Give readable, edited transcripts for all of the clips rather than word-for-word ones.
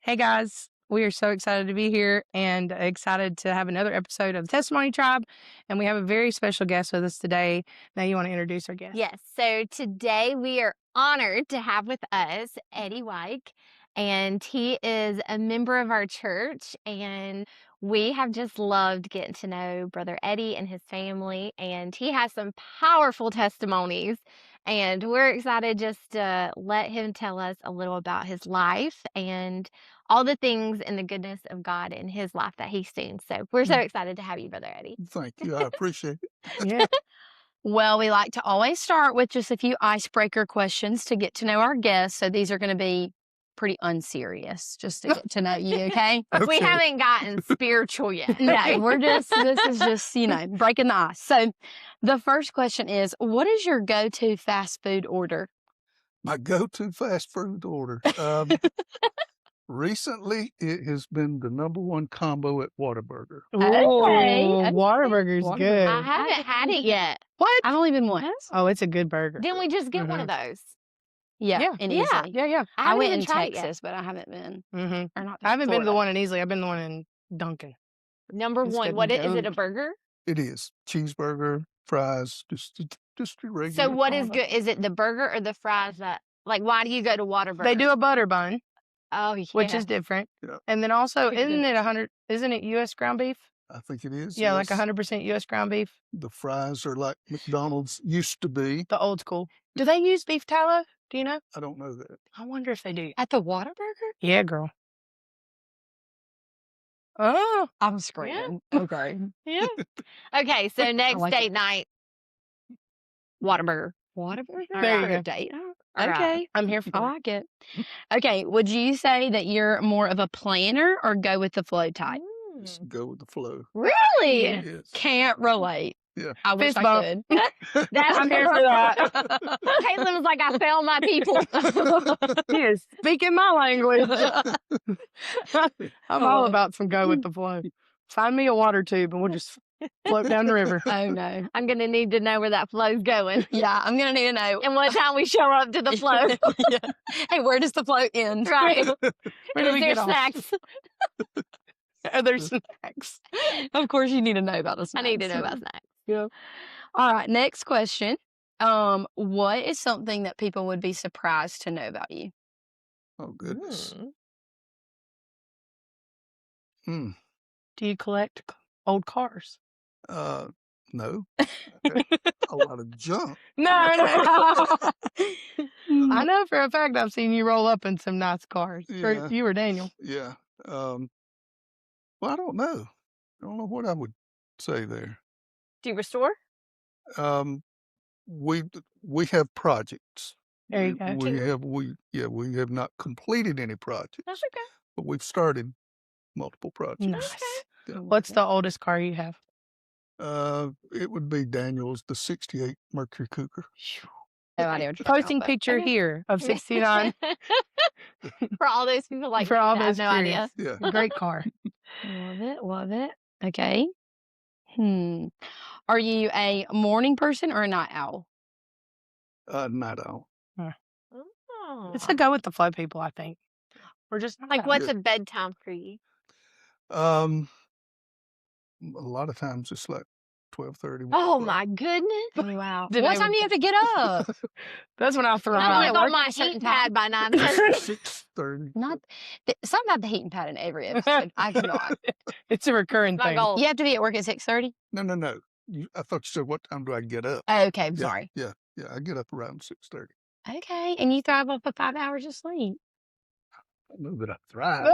Hey guys, we are so excited to be here and excited to have another episode of the Testimony Tribe. And we have a very special guest with us today. Now, you want to introduce our guest? Yes. So today we are honored to have with us Eddie Wike, and he is a member of our church. And we have just loved getting to know Brother Eddie and his family. And he has some powerful testimonies. And we're excited just to let him tell us a little about his life and all the things and the goodness of God in his life that he's seen. So we're so excited to have you, Brother Eddie. Thank you. I appreciate it. Yeah. Well, we like to always start with just a few icebreaker questions to get to know our guests. So these are going to be pretty unserious just to get to know you, okay? We Okay. haven't gotten spiritual yet. No, this is just, breaking the ice. So the first question is, what is your go-to fast food order? My go-to fast food order. Recently, it has been the number one combo at Whataburger. Okay. Whataburger's Whataburger. good. I haven't had it yet. What? I've only been once. Oh, it's a good burger. Didn't we just get one of those? Yeah, Yeah. in Yeah. Easley. Yeah. I I haven't went even in tried it yet. Texas, but I haven't been. Mm-hmm. Or not I haven't been to the Florida. one in Easley. I've been to the one in Duncan. Number It's one, good what and is it? A goat. burger? It is cheeseburger, fries, just a regular. So what is combo. good? Is it the burger or the fries? That why do you go to Whataburger? They do a butter bun, Oh yeah. which is different. Yeah. And then also, Pretty isn't good. it U.S. ground beef? I think it is. Yeah, like yes. 100% U.S. ground beef. The fries are like McDonald's used to be. The old school. Do they use beef tallow? Do you know? I don't know that. I wonder if they do. At the Whataburger? Yeah, girl. Oh, I'm screaming. Okay. Yeah. Okay, so next like date night, Whataburger. Whataburger? There you For a go. date? All right. Okay. I'm here for I it. like it. Okay. Would you say that you're more of a planner or go with the flow type? Just go with the flow. Really? Yes. Can't relate. Yeah. I wish Fist I bump. could. That's I'm here for that. Caitlin was like, I failed my people. Yes, speaking my language. I'm all about some go with the flow. Find me a water tube and we'll just float down the river. Oh, no. I'm gonna need to know where that flow's going Yeah, I'm going to need to know. and what time we show up to the flow. Yeah. Hey, where does the flow end? Right. Where do Is we there get off? snacks? Are there snacks? Of course, you need to know about the I snacks. need to know about snacks. Yeah. All right, next question. What is something that people would be surprised to know about you? Oh goodness. Hmm. Hmm. Do you collect old cars? No. A lot of junk. No. I know for a fact I've seen you roll up in some nice cars. Yeah. You or Daniel. Yeah. Well, I don't know. I don't know what I would say there. Do you restore? We have projects. There you go. We have not completed any projects, That's okay. but we've started multiple projects. Nice. Yeah. What's the oldest car you have? It would be Daniel's, the 68 Mercury Cougar. No idea what you're talking Posting about, but picture okay. here of 69. For all those people like For all me that those have no idea. curious. Yeah. Great car. Love it, love it. Okay. Are you a morning person or a night owl? Night owl. Oh. It's the go with the flow people, I think. We're just Like, not- what's a bedtime for you? A lot of times it's like 12:30. Oh my goodness. Wow. Did What I time do you have to get up? That's when I throw I'm Right. up. like on work my at a certain heat time. pad by 9:30. 6:30. Not something about the heating pad in every episode. I cannot. It's a recurring My thing. goal. You have to be at work at 6:30? No. I thought you said, what time do I get up? Okay, I'm sorry. Yeah. I get up around 6:30. Okay, and you thrive off of 5 hours of sleep. I know that I thrive.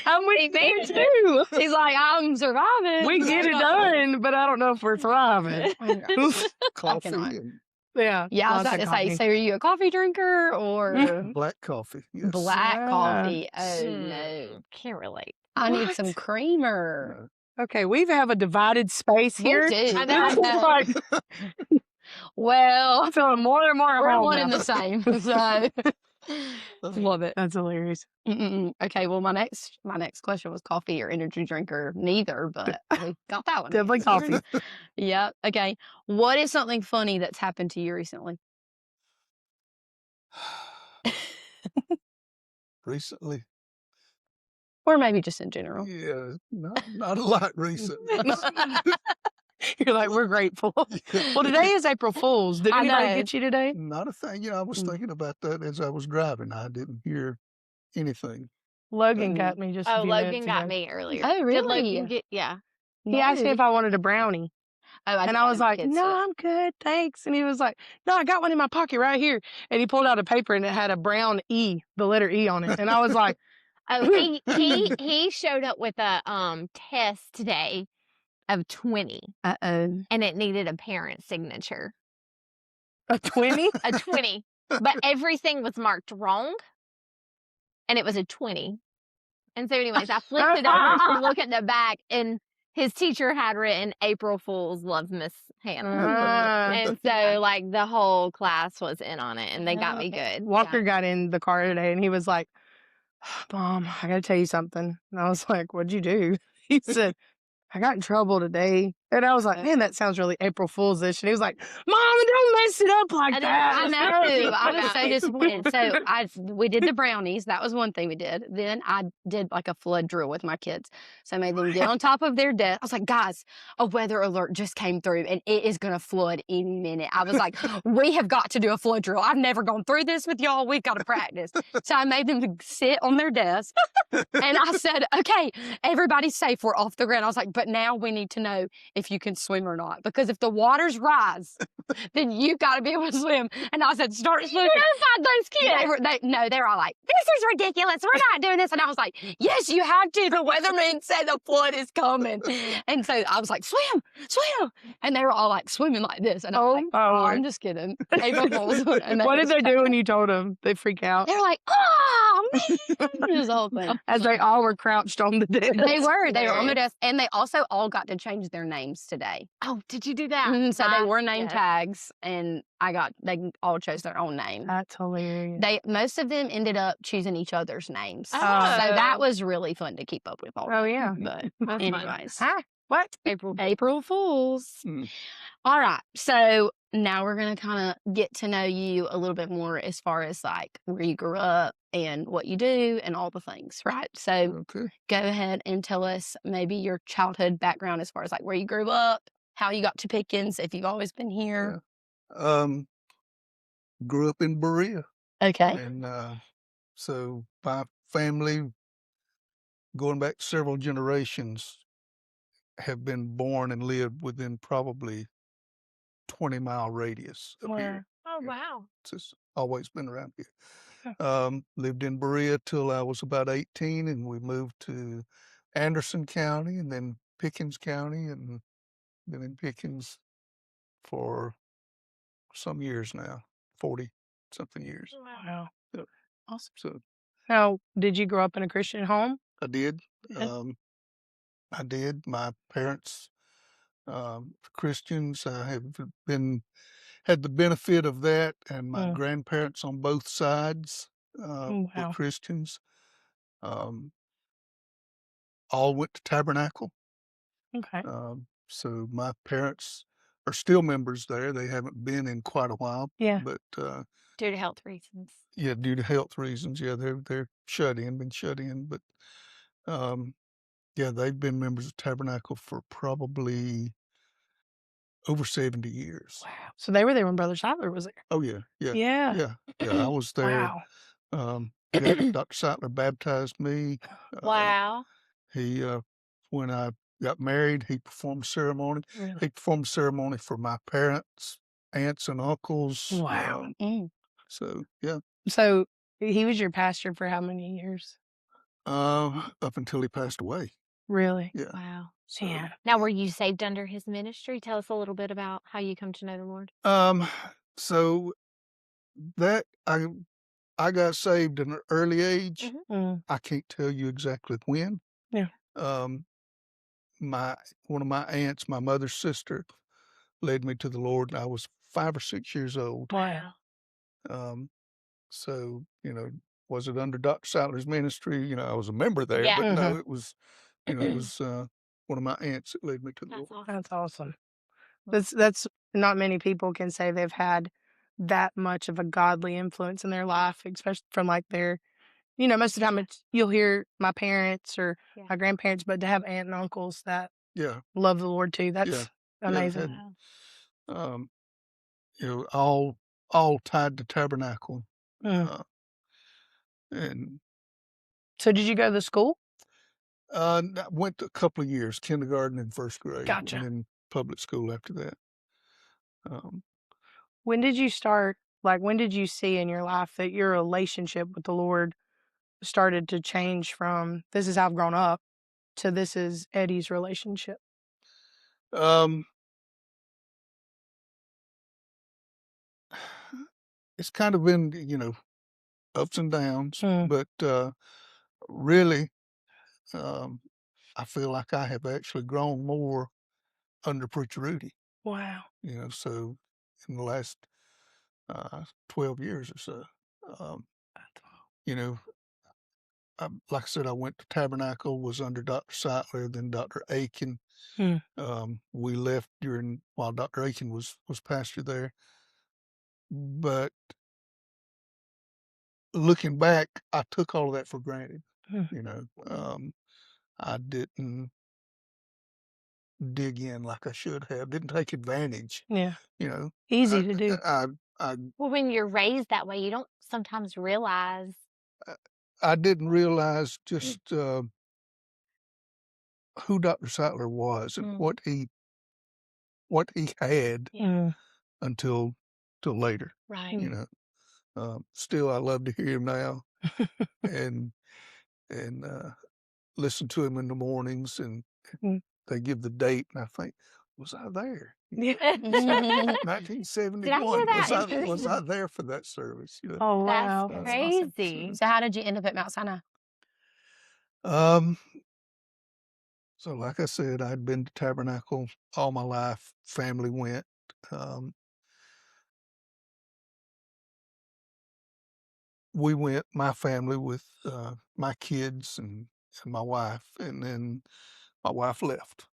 I'm with you too. He's like, I'm surviving. We get it done, but I don't know if we're thriving. Coffee cannot. and Yeah. Yeah, I was lots about of to say, coffee. so are you a coffee drinker or black coffee. Yes. black Yeah. coffee? Oh, no. Can't relate. I need What? some creamer. No. Okay, we have a divided space We here. do. I know. This is like, Well, I'm feeling more and more we're home one now. and the same. So love it. That's hilarious. Okay, well, my next question was coffee or energy drink or neither, but we got that one. Definitely answered. coffee. Yeah. Okay. What is something funny that's happened to you recently? Recently, Or maybe just in general. yeah, not a lot recently. You're like, we're grateful. Well, today is April Fool's. Did I anybody know. get you today? Not a thing. You know, I was Mm. thinking about that as I was driving. I didn't hear anything. Logan Mm. got me just a Oh, few Logan minutes got ago. me earlier. Oh, Did really? Logan get? Yeah. He asked me if I wanted a brownie. Oh, And I was like, kids no, did. I'm good, thanks. And he was like, no, I got one in my pocket right here. And he pulled out a paper and it had a brown E, the letter E on it. And I was like, Oh, he showed up with a test today of 20, Uh-oh. and it needed a parent signature. a 20? A 20, but everything was marked wrong, and it was a 20. And so, anyways, I flipped it over to look at the back, and his teacher had written "April Fools love Miss Hannah," and so like the whole class was in on it, and they got me good. Walker got in the car today and he was like, Mom, I got to tell you something. And I was like, what'd you do? He said, I got in trouble today. And I was like, man, that sounds really April Fool's-ish. And he was like, Mom, don't mess it up like that. I know. I was so Yeah. disappointed. So we did the brownies. That was one thing we did. Then I did like a flood drill with my kids. So I made them get on top of their desk. I was like, guys, a weather alert just came through and it is going to flood any minute. I was like, we have got to do a flood drill. I've never gone through this with y'all. We've got to practice. So I made them sit on their desk. And I said, okay, everybody's safe. We're off the ground. I was like, but now we need to know if you can swim or not. Because if the waters rise, then you got to be able to swim. And I said, start swimming. Notified those kids. They were all like, this is ridiculous. We're not doing this. And I was like, yes, you have to. The weatherman said the flood is coming. And so I was like, swim. And they were all like swimming like this. And I was like, oh, I'm just kidding. April Fools. And What did they do when you told them? They freak out. They were like, oh, man. It was the whole thing. As they all were crouched on the desk. They were on their desk. And they also all got to change their names today. Oh, did you do that? So they wore name Yes. tags, and they all chose their own name. That's hilarious. Most of them ended up choosing each other's names. Oh. So that was really fun to keep up with all. Oh, yeah. But That's fun. anyways, Huh? What? April Fools. Hmm. All right. So now we're going to kind of get to know you a little bit more as far as like where you grew up and what you do and all the things, right? So Okay. go ahead and tell us maybe your childhood background as far as like where you grew up, how you got to Pickens, if you've always been here. Grew up in Berea. Okay. And so my family, going back several generations, have been born and lived within probably 20-mile radius of here. Oh, Yeah. wow. It's just always been around here. Lived in Berea till I was about 18, and we moved to Anderson County and then Pickens County, and been in Pickens for some years now, 40-something years. Wow. Awesome. So Now, did you grow up in a Christian home? I did. Yeah. I did. My parents, Christians. I have had the benefit of that, and my Mm. grandparents on both sides Wow. were Christians. All went to Tabernacle. Okay. So my parents are still members there. They haven't been in quite a while. Yeah. But Due to health reasons. yeah, due to health reasons, yeah, they're been shut in. But yeah, they've been members of Tabernacle for probably over 70 years. Wow. So they were there when Brother Sadler was there. Oh yeah. Yeah. I was there. Wow. Dr. Sattler baptized me. Wow. He when I got married, he performed a ceremony. Really? He performed a ceremony for my parents, aunts and uncles. Wow. So yeah. So he was your pastor for how many years? Up until he passed away. Really? Yeah. Wow. So, Yeah. Now, were you saved under his ministry? Tell us a little bit about how you come to know the Lord. So that I got saved at an early age. Mm. I can't tell you exactly when. Yeah. One of my aunts, my mother's sister, led me to the Lord, and I was 5 or 6 years old. Wow. So, was it under Dr. Sattler's ministry? I was a member there, Yeah. but no, Mhm. it was, one of my aunts that led me to the That's Lord. awesome. That's awesome. That's not many people can say they've had that much of a godly influence in their life, especially from like their you know, most of the time you'll hear my parents or Yeah. my grandparents, but to have aunt and uncles that Yeah, love the Lord too, yeah, that's yeah, amazing. and you know, all tied to Tabernacle, Mm. uh, and So did you go to the school? I went a couple of years, kindergarten and first grade, Gotcha. and then public school after that. Um, When did you start, like, when did you see in your life that your relationship with the Lord started to change from this is how I've grown up to this is Eddie's relationship? um, it's kind of been, you know, ups and downs, Mm. but really, um, I feel like I have actually grown more under Preacher Rhody. Wow. You know, so in the last 12 years or so, um, you know, like I said, I went to Tabernacle, was under Dr. Seitler, then Dr. Aiken. Mm. We left while Dr. Aiken was pastor there. But looking back, I took all of that for granted. Mm. You know, I didn't dig in like I should have. Didn't take advantage. Yeah. You know, Easy I, to do. I Well, when you're raised that way, you don't sometimes realize. I didn't realize just who Dr. Seitler was and Mm. what he had Mm. until till later. Right. You know, still I love to hear him now and and listen to him in the mornings, and Mm. they give the date, and I think, was I there? Yeah. Did I hear 1971. that in Was I person? there for that service? You know. Oh, That's wow. That's awesome. crazy. So how did you end up at Mount Sinai? Um. So, like I said, I'd been to Tabernacle all my life. Family went. Um, we went, my family, with my kids and my wife, and then my wife left.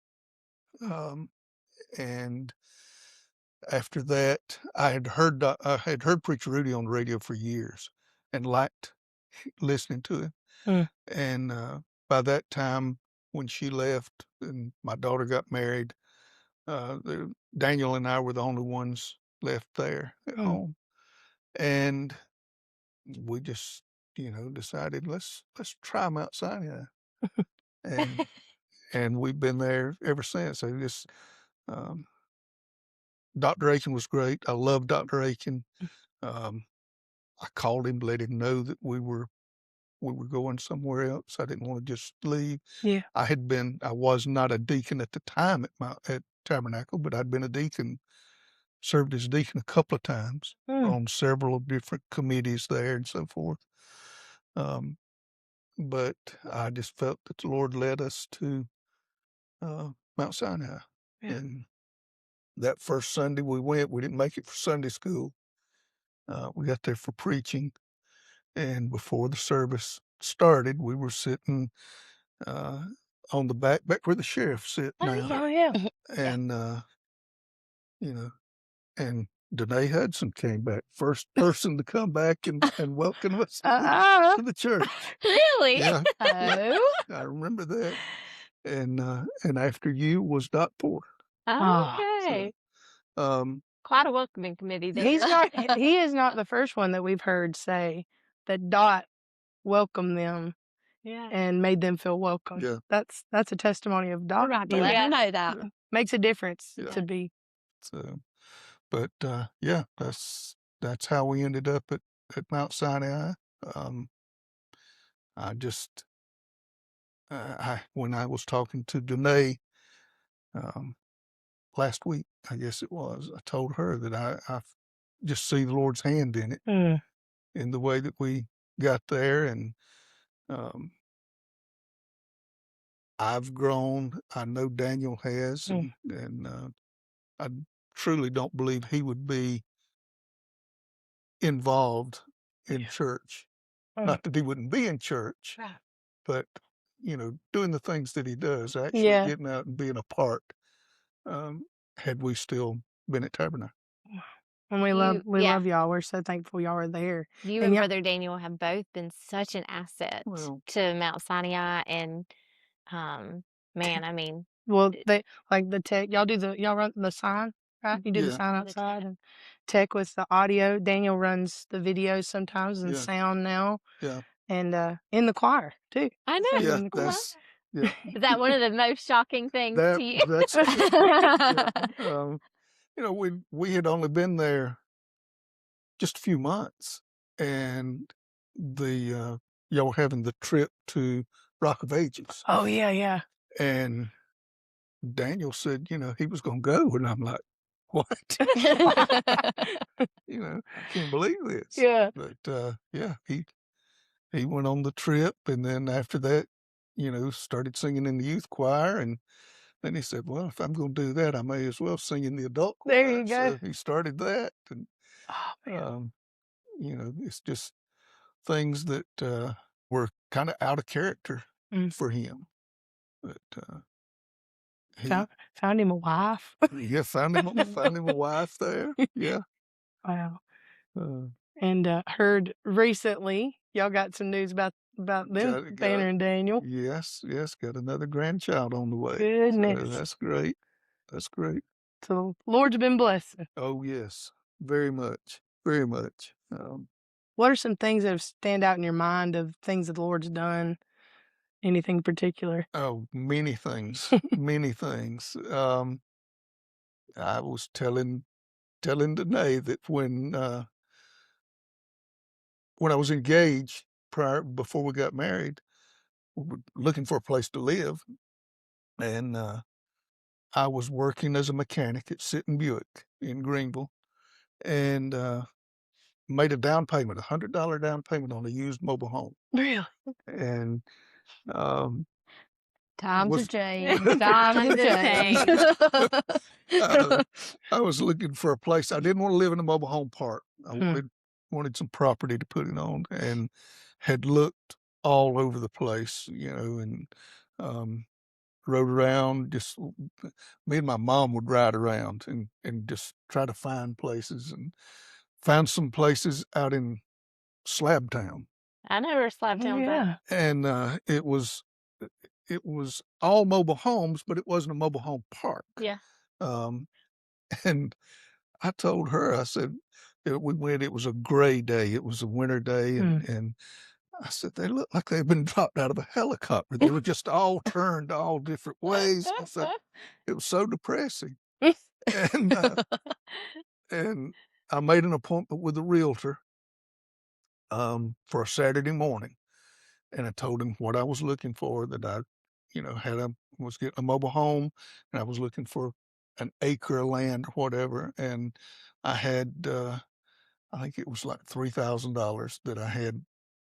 Um, and after that, I had heard Preacher Rhody on the radio for years, and liked listening to him. Mm. And by that time, when she left and my daughter got married, Daniel and I were the only ones left there at Mm. home, and we just, you know, decided let's try Mount Sinai, and we've been there ever since. I just um, Dr. Aiken was great. I love Dr. Aiken. Um, I called him, let him know that we were going somewhere else. I didn't want to just leave. Yeah. I was not a deacon at the time at Tabernacle, but I'd been a deacon, served as deacon a couple of times Mm. on several of different committees there and so forth. Um, but I just felt that the Lord led us to Mount Sinai. Yeah. And that first Sunday we went, we didn't make it for Sunday school. We got there for preaching. And before the service started, we were sitting uh, on the back where the sheriff sit Oh, now. yeah. Oh, yeah. And, you know, and Danae Hudson came back, first person to come back and welcome us to the church. Really? Yeah, Oh. I remember that. And after you was Doc Porter. Oh. Okay. So, Quite a welcoming committee there. He is not the first one that we've heard say that Dot welcomed them Yeah. and made them feel welcome. yeah, That's a testimony of We're Dot. gonna have to You know, let Yeah. her know that. yeah, makes a difference yeah. to be. So, but yeah, that's how we ended up at Mount Sinai. Um, I just when I was talking to Danae um, last week, I guess it was, I told her that I just see the Lord's hand in it, Mm. in the way that we got there, and um, I've grown. I know Daniel has, Mm. and I truly don't believe he would be involved in church. Mm. Not that he wouldn't be in church, Right. but you know, doing the things that he does, actually Yeah. getting out and being a part. Had we still been at Tabernacle. And we You love y'all. We're so thankful y'all are there. you And and y'all Brother Daniel have both been such an asset Well, to Mount Sinai, and, man, I mean, well, it they like the tech y'all run the sign, right? You do the yeah, sign the outside tech. and tech with the audio. Daniel runs the videos sometimes and yeah, sound now yeah, and, in the choir too. I I sing know. yeah. in the choir. Yeah. Is that one of the most shocking things to you? That's true. Yeah. We had only been there just a few months, and y'all were having the trip to Rock of Ages, Oh, yeah, yeah. and Daniel said, he was going to go, and I'm like, what? I can't believe this. Yeah. But yeah, he went on the trip, and then after that, started singing in the youth choir, and then he said, well, if I'm going to do that, I may as well sing in the adult There choir. you go. So he started that, and Oh, man. it's just things that were kind of out of character Mm. for him. But he, Found him a wife. yeah, found him a wife there. Yeah. Wow. Uh, And, heard recently y'all got some news about them, got Banner and Daniel. yes, got another grandchild on the way. So Goodness. that's great. That's great. So the Lord's been blessing. Oh yes, very much, very much. What are some things that have stand out in your mind of things that the Lord's done? Anything in particular? Oh, many things, many things. I was telling Danae that when I was engaged before we got married, we were looking for a place to live, and I was working as a mechanic at Sit and Buick in Greenville, and made a down payment, $100 down payment on a used mobile home, Really? and um, Times have was changed. Times have Times changed. uh, I was looking for a place. I didn't want to live in a mobile home park. I Hmm. wanted some property to put it on, and had looked all over the place, and um, rode around. Just me and my mom would ride around and just try to find places, and found some places out in Slabtown, I know where Oh, Slabtown's at. yeah. and it was all mobile homes, but it wasn't a mobile home park. Yeah. Um, and I told her, I said, we went, it was a gray day. It was a winter day. Hmm. And I said, they look like they've been dropped out of a helicopter. They were just all turned all different ways. I said, it was so depressing. And, and I made an appointment with a realtor, for a Saturday morning. And I told him what I was looking for, that I, was getting a mobile home, and I was looking for an acre of land or whatever. And I had, I think it was like $3,000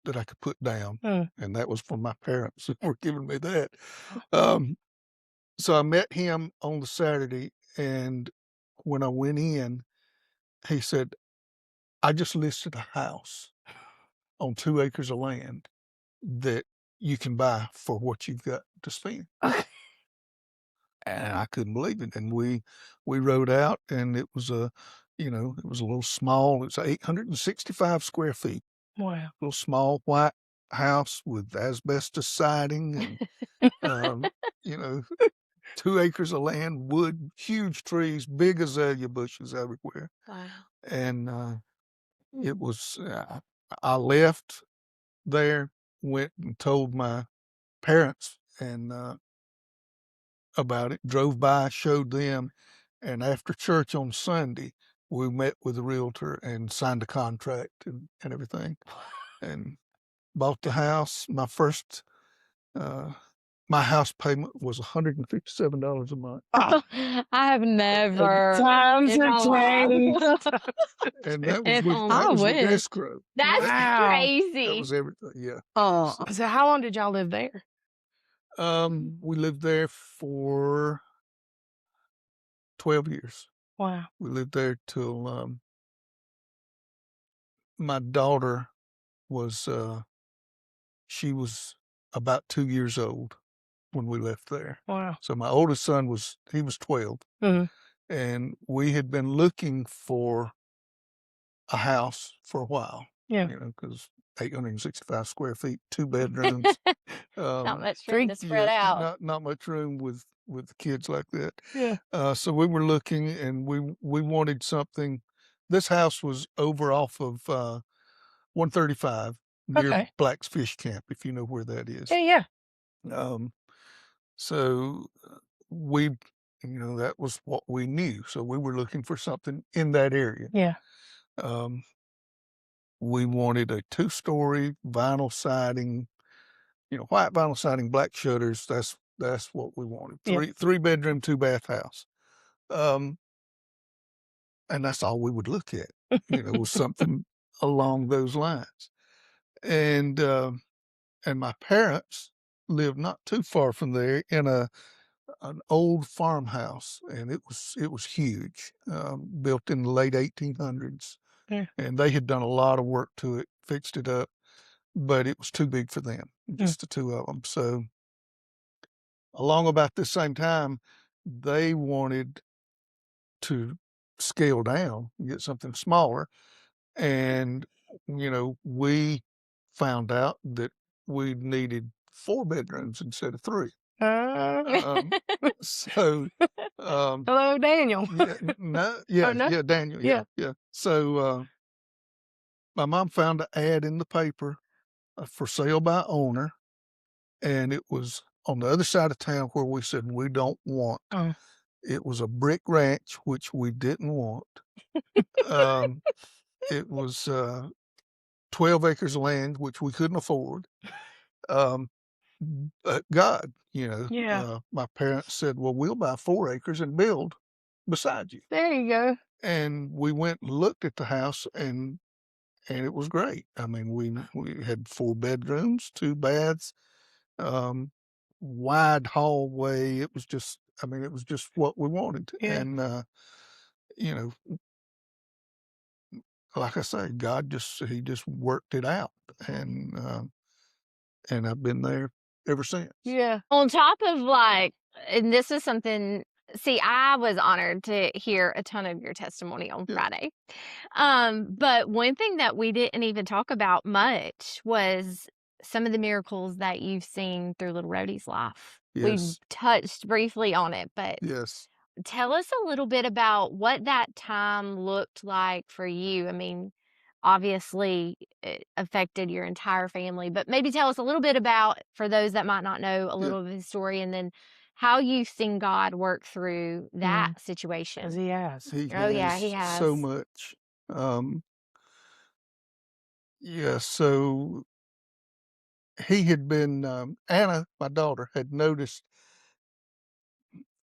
that I could put down. Hmm. And that was from my parents who were giving me that. Um, so I met him on the Saturday, and when I went in, he said, I just listed a house on 2 acres of land that you can buy for what you've got to spend. And I couldn't believe it. And we rode out, and it was it was a little small. It was 865 square feet, Wow. little small white house with asbestos siding, and you know, 2 acres of land, wood, huge trees, big azalea bushes everywhere. Wow. And it was. I left there, went and told my parents, and about it, drove by, showed them, and after church on Sunday, we met with the realtor and signed a contract and everything, and bought the house. Uh, my house payment was $157 a month, Oh, I have never times in have my life. changed. and that was If with only. I wish. escrow. That's Wow. That crazy. was everything. Yeah. So how long did y'all live there? We lived there for 12 years. Wow. We lived there till my daughter was she was about 2 years old when we left there. Wow. So my oldest son was 12, Mhm. and we had been looking for a house for a while. Yeah. You know, because 865 square feet, 2 bedrooms. Not much room Three- to spread Yeah, out. not much room with kids like that. Yeah. So we were looking, and we wanted something. This house was over off of 135 near Okay. Black's Fish Camp, if you know where that is. Yeah. Um, so we, that was what we knew. So we were looking for something in that area. Yeah. Um, we wanted a 2-story vinyl siding, white vinyl siding, black shutters. That's what we wanted. Yeah. 3 bedroom, 2 bath house. And that's all we would look at, was something along those lines. And my parents lived not too far from there in an old farmhouse, and it was huge, built in the late 1800s. Yeah. And they had done a lot of work to it, fixed it up, but it was too big for them, just the two of them. So along about the same time, they wanted to scale down, get something smaller. And, we found out that we needed 4 bedrooms instead of 3. So, Hello, Daniel. yeah, no? yeah, Daniel, Yeah. yeah. So, my mom found an ad in the paper, for sale by owner, and it was on the other side of town where we said we don't want. Oh. It was a brick ranch, which we didn't want. It was 12 acres of land, which we couldn't afford. But God, Yeah. my parents said, well, we'll buy 4 acres and build beside you. There you go. And we went and looked at the house, and it was great. I mean, we had 4 bedrooms, 2 baths, wide hallway. It was just what we wanted. Yeah. And, you know, like I say, he just worked it out. And I've been there ever since. Yeah. On top of and this is something, see, I was honored to hear a ton of your testimony on Yeah. Friday. But one thing that we didn't even talk about much was some of the miracles that you've seen through little Rhody's life. We Yes. touched briefly on it, but Yes. tell us a little bit about what that time looked like for you. I mean, obviously it affected your entire family, but maybe tell us a little bit about, for those that might not know, a little of his story, and then how you've seen God work through that As situation. he has. He Oh, yeah, he has has. so much. Yeah, so he had been, Anna, my daughter, had noticed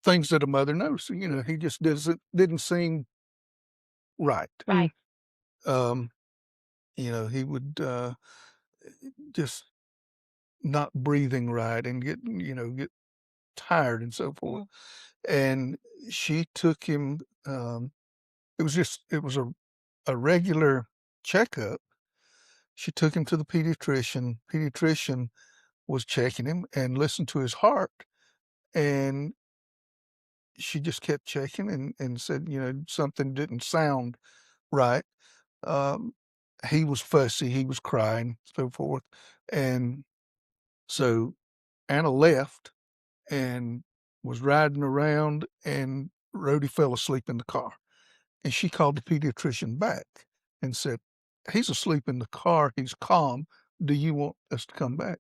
things that a mother notices. He just didn't seem right. Right. He would just not breathing right and get tired and so forth. And she took him. It was a regular checkup. She took him to the pediatrician. Pediatrician was checking him and listened to his heart, and she just kept checking and said, something didn't sound right. Um, he was fussy, he was crying, so forth. And so Anna left and was riding around, and Rhody fell asleep in the car. And she called the pediatrician back and said, he's asleep in the car, he's calm. Do you want us to come back?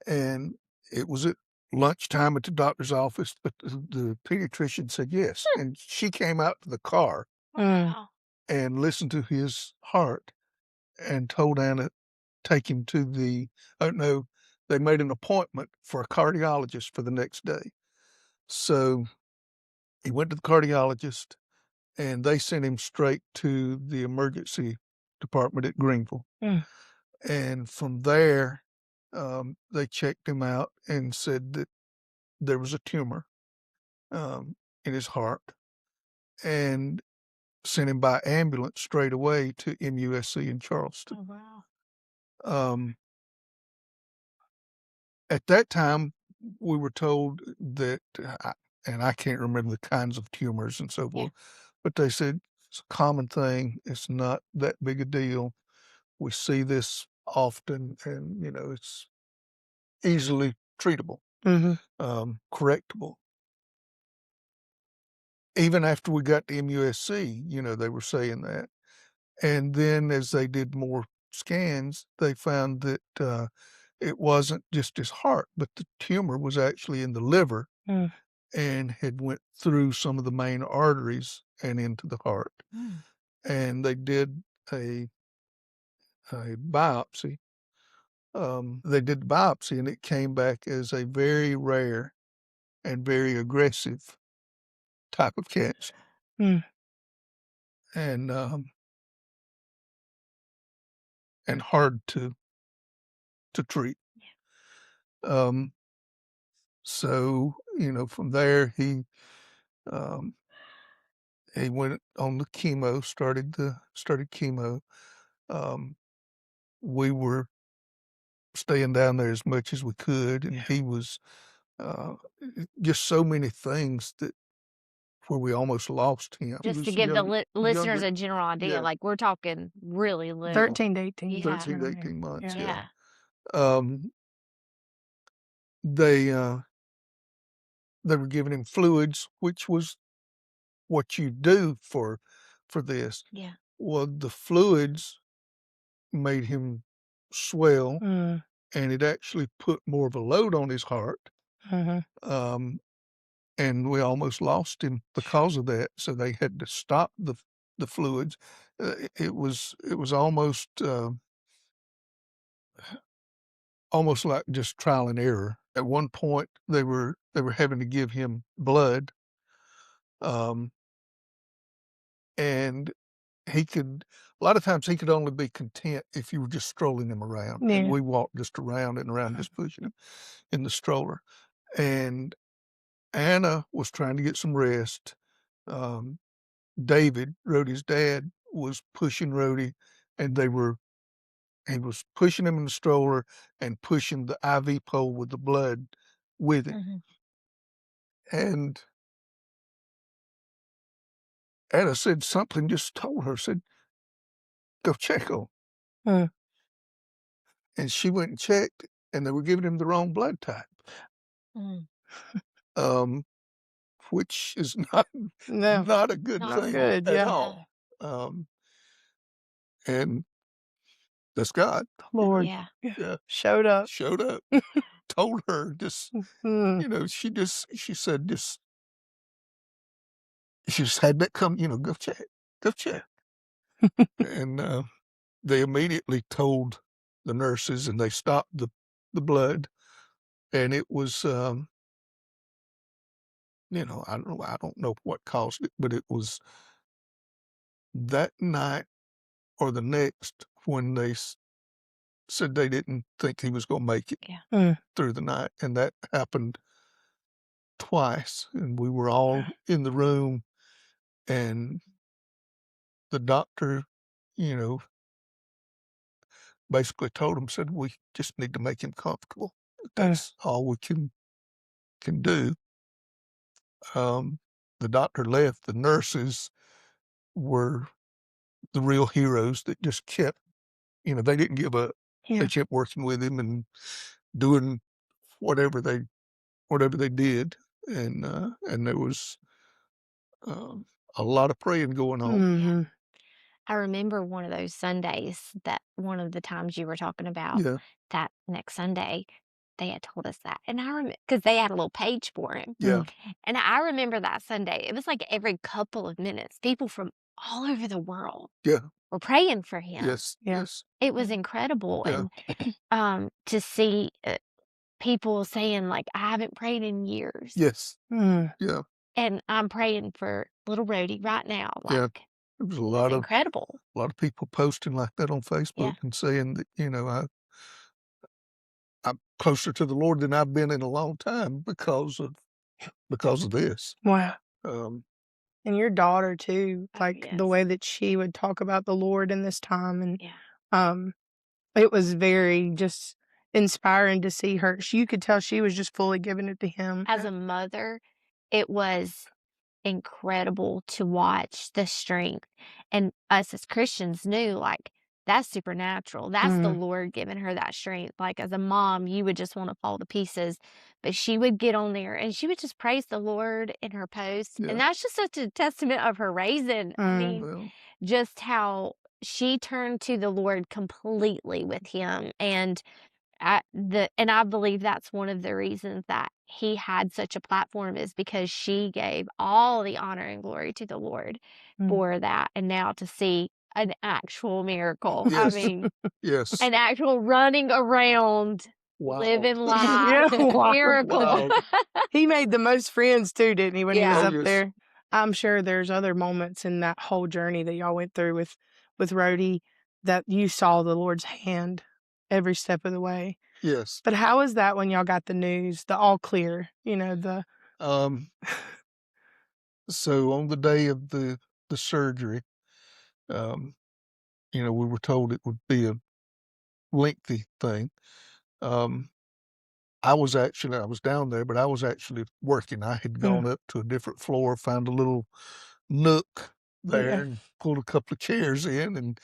And it was at lunchtime at the doctor's office, but the pediatrician said yes. And she came out to the car Wow. and listened to his heart and told Anna, take him to they made an appointment for a cardiologist for the next day. So he went to the cardiologist, and they sent him straight to the emergency department at Greenville. And from there, they checked him out and said that there was a tumor in his heart, and sent him by ambulance straight away to MUSC in Charleston. Oh, wow. At that time, we were told that, and I can't remember the kinds of tumors and so forth, but they said It's a common thing. It's not that big a deal. We see this often, and it's easily treatable, correctable. Even after we got to MUSC, they were saying that. And then as they did more scans, they found that it wasn't just his heart, but the tumor was actually in the liver Mm. and had went through some of the main arteries and into the heart. And they did a biopsy. They did the biopsy, and it came back as a very rare and very aggressive type of cancer. Mm. And hard to treat. So from there he went on the chemo, started chemo. We were staying down there as much as we could, and he was just so many things that where we almost lost him. He Just to was give the listeners younger. a general idea, Yeah. like we're talking really little. 13 to 18 Yeah. months. 13 to 18 months. Yeah. They were giving him fluids, which was what you do for this. Yeah. Well, the fluids made him swell, Mm. and it actually put more of a load on his heart. And we almost lost him because of that. So they had to stop the fluids. It was almost like just trial and error. At one point, they were having to give him blood, and a lot of times he could only be content if you were just strolling him around. Yeah. And we walked just around and around, just pushing him in the stroller. And Anna was trying to get some rest. David, Rhody's dad, was pushing Rhody, and he was pushing him in the stroller and pushing the IV pole with the blood with him. And Anna said something, just told her, said, "Go check on him." And she went and checked, and they were giving him the wrong blood type. Which is not a good thing good, at yeah. all. And that's God. Lord, Yeah. showed up. Told her just, she said she just had that come, go check. And they immediately told the nurses, and they stopped the blood. And it was, I don't know what caused it, but it was that night or the next when they said they didn't think he was going to make it through the night. And that happened twice. And we were all in the room, and the doctor, basically told him, said, "We just need to make him comfortable. That's all we can do." The doctor left. The nurses were the real heroes that just kept, they didn't give up. Yeah. They kept working with him and doing whatever they did. And there was a lot of praying going on. I remember one of those Sundays, that one of the times you were talking about, Yeah. that next Sunday, they had told us that. And I remember, because they had a little page for him. Yeah. And I remember that Sunday. It was like every couple of minutes, people from all over the world were praying for him. Yes. Yeah. Yes. It was incredible. Yeah. And to see people saying, like, I haven't prayed in years. Yes. Yeah. And I'm praying for little Rhody right now. Yeah. Like, There was it's incredible. a lot of people posting like that on Facebook and saying that, I'm closer to the Lord than I've been in a long time because of this. Wow. Um, And your daughter too, Oh, like the yes. way that she would talk about the Lord in this time, and Yeah. it was very just inspiring to see her. You could tell she was just fully giving it to him. As a mother, it was incredible to watch the strength. And us as Christians knew, like, that's supernatural. That's the Mhm. Lord giving her that strength. Like, as a mom, you would just want to fall to pieces. But she would get on there and she would just praise the Lord in her post. And Yeah. that's just such a testament of her raising. I Mm. mean, Well, just how she turned to the Lord completely with him. And I believe that's one of the reasons that he had such a platform is because she gave all the honor and glory to the Lord Mm. for that. And now to see an actual miracle. I yes, mean, yes. an actual running around, Wild. living life Yeah, wild. miracle. Wild. He made the most friends too, didn't he, when he was Oh, Yeah. up yes. there? I'm sure there's other moments in that whole journey that y'all went through with Rhody that you saw the Lord's hand every step of the way. Yes. But how was that when y'all got the news, the all clear, the Um, so on the day of the surgery, um, we were told it would be a lengthy thing. Um, I was down there, but I was actually working. I had Mm. gone up to a different floor, found a little nook there, Yeah. and pulled a couple of chairs in,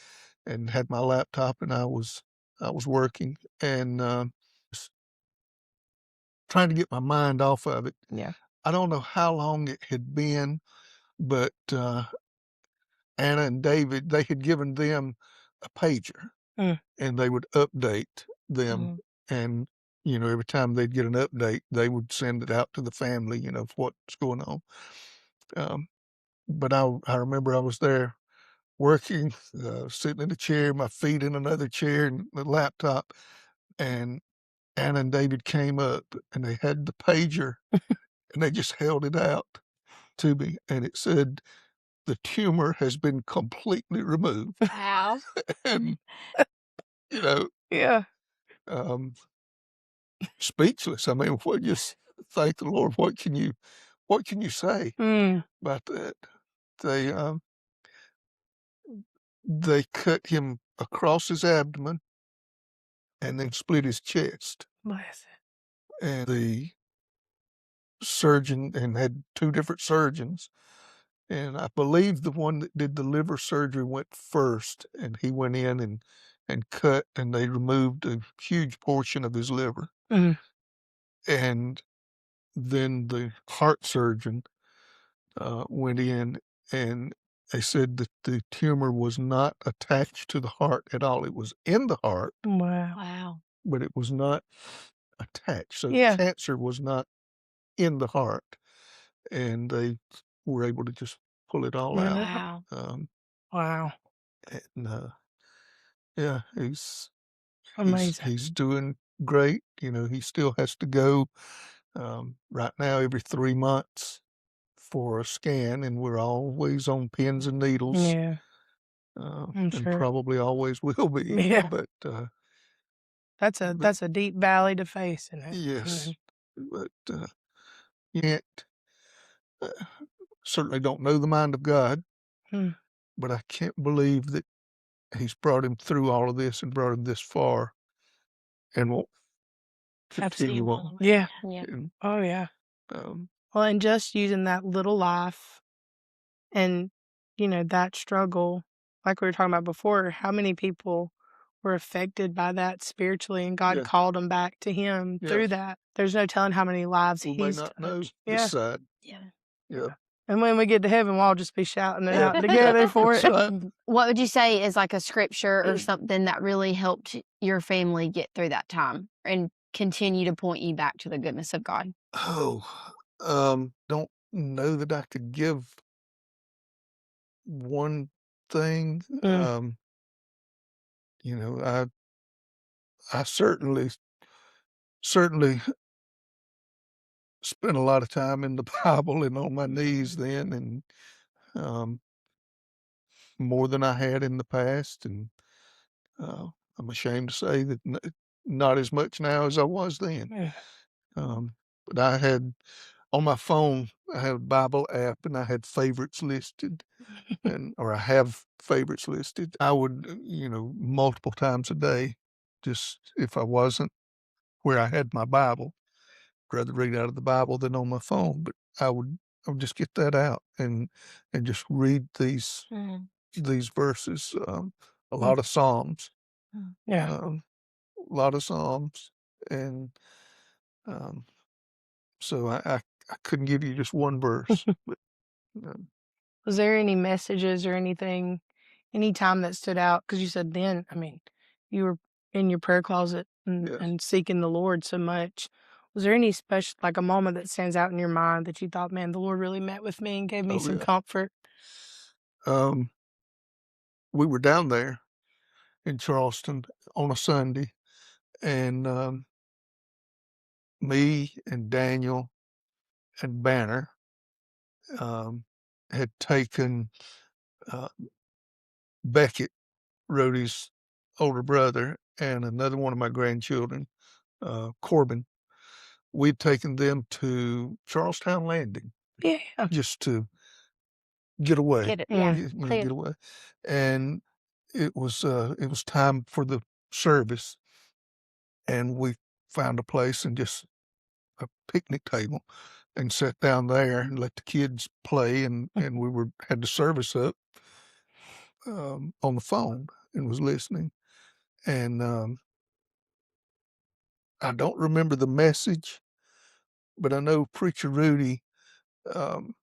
and had my laptop, and I was working, and just trying to get my mind off of it. Yeah. I don't know how long it had been, but Anna and David, they had given them a pager, Mm. and they would update them. Mhm. And, every time they'd get an update, they would send it out to the family, of what's going on. But I remember I was there working, sitting in a chair, my feet in another chair, and the laptop. And Anna and David came up, and they had the pager, and they just held it out to me, and it said, "The tumor has been completely removed." Wow. And, you know, Yeah. um, speechless. I mean, just thank the Lord. What can you say Mm. about that? They, they cut him across his abdomen and then split his chest. Bless And the surgeon, and had two different surgeons. And I believe the one that did the liver surgery went first, and he went in and cut, and they removed a huge portion of his liver. it. Mm. And then the heart surgeon went in, and they said that the tumor was not attached to the heart at all. It was in the heart, Wow. Wow. but it was not attached. So the Yeah. cancer was not in the heart, and they were able to just pull it all out. Yeah. Wow. Wow. And yeah, he's Amazing. he's doing great. He still has to go right now every 3 months for a scan, and we're always on pins and needles, Yeah. I'm and sure. probably always will be. Yeah. But That's but a deep valley to face, isn't it? yes, but yet uh, certainly don't know the mind of God, Mm. but I can't believe that He's brought him through all of this and brought him this far, and will continue on. Yeah. Yeah. And, Oh, yeah. um, Well, and just using that little life and, that struggle, like we were talking about before, how many people were affected by that spiritually and God yeah, called them back to Him yeah, through that. There's no telling how many lives we may He's not know touched. this Yeah. side. Yeah. Yeah, And when we get to heaven, we'll all just be shouting it yeah, out together for that's it. right. What would you say is like a scripture or something that really helped your family get through that time and continue to point you back to the goodness of God? Oh, don't know that I could give one thing. Mm. I certainly spent a lot of time in the Bible and on my knees then, and um, more than I had in the past. And uh, I'm ashamed to say that not as much now as I was then. Yeah. Um, but I had on my phone, I had a Bible app, and I had favorites listed, or I have favorites listed. I would, multiple times a day, just if I wasn't where I had my Bible, rather read out of the Bible than on my phone. But I would I'll just get that out and just read these Mm. verses. A Mm. lot of Psalms, Yeah. a lot of Psalms, and um, so I couldn't give you just one verse, but um, Was there any messages or anything, any time that stood out? Because you said then, I mean, you were in your prayer closet yes. and seeking the Lord so much. Was there any special, like a moment that stands out in your mind that you thought, man, the Lord really met with me and gave me Oh some yeah. comfort? We were down there in Charleston on a Sunday, and me and Daniel and Banner had taken uh, Beckett, Rhody's older brother, and another one of my grandchildren, Corbin. We'd taken them to Charlestown Landing Yeah. just to get away, Get it, yeah. Mm. you know, get away. And it was time for the service, and we found a place and just a picnic table and sat down there and let the kids play, and we had the service up on the phone and was listening. And I don't remember the message, but I know Preacher Rhody, um,